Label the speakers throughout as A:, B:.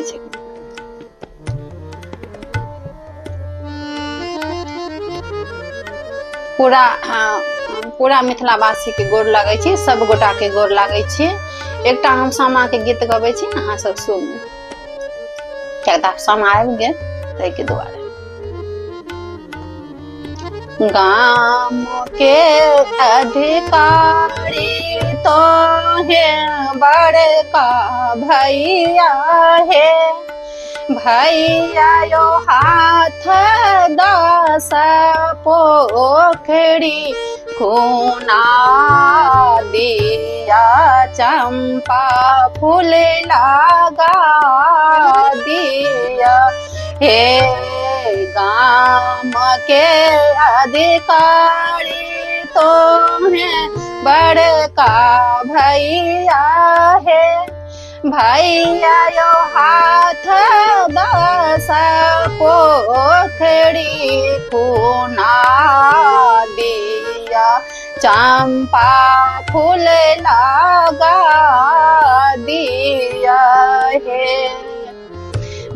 A: छै। पूरा मिथिलावासी के गोर लागै छी, सब गोटा के गोर लागै छी। एकटा हम सामा के गीत गबै छी, अहाँ सब सुनू। किया सामा आबि गेल ताहि के दुआरे। गाम के अधिकारी तो है बड़का भैया है, भैया यो हाथ 10 पोखरी खूना दिया, चंपा फूल लगा दिया। हे गाम के अधिकारी तो है बड़का भैया है, भैया यो हाथ 10 पोखरी खूना दिया, चंपा फूल लगा दिया है।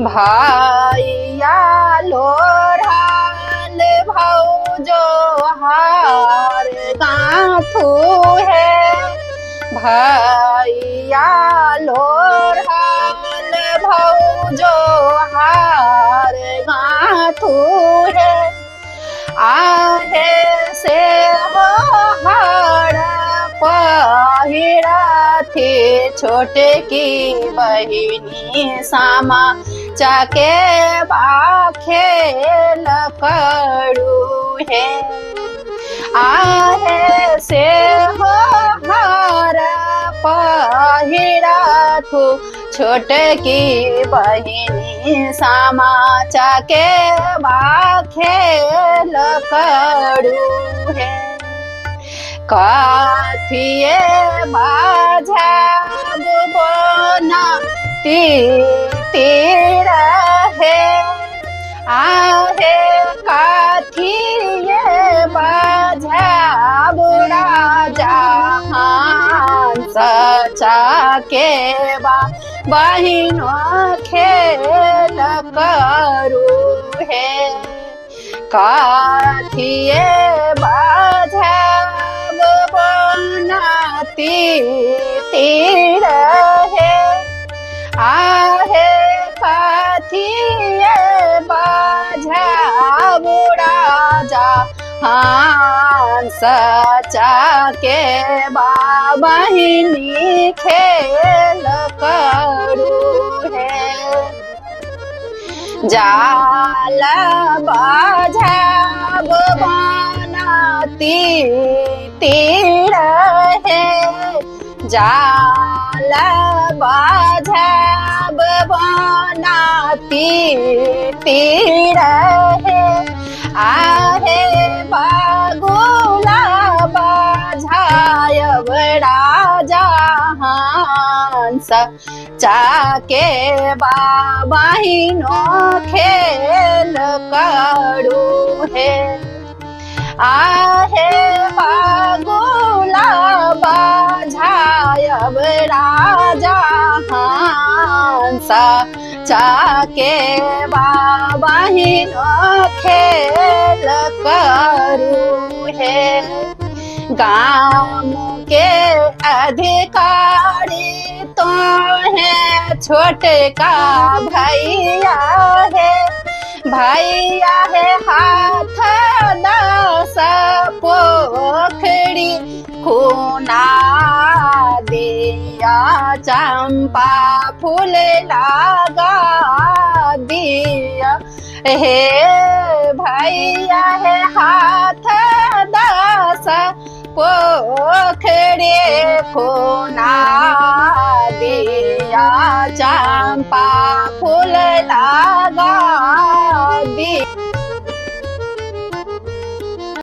A: भैया लोढ़ाल भौजो हार गाँथू है, भैया लोढ़ाल भौजो हार गाँथू है। आहे से हो हार पहिरा थी छोटे की बहिनी, सामा चाके खेल करू है। आहे से हो हार पहिरा थू छोटे की बहिनी, सामा चाके खेल करू है। काथिए बाझब बोना तीर है, आहे काथिए बाझब राजा सचा के बहिनों खेल करू है। काथिए बाझब बनाती तीर है, आहे काथिए बाझब राजा सचा के बहिनी खेल करू है। जाल बाझब बनाती तीर है, जाल बाझब बनाती तीर है। आहे बागुला बाझायब राजा हंस चाके बहिनों खेल करू है। आहे बागुला बाझायब राजा हंस चाके बहिनों खेल करू है। गाँव के अधिकारी तो है छोटे का भैया है, भैया है हाथ 10 पोखरी खूना दिया, चंपा फूल लगा दिया। हे भैया है हाथ 10 पोखरी खूना दिया, चंपा फूल लगा दिया।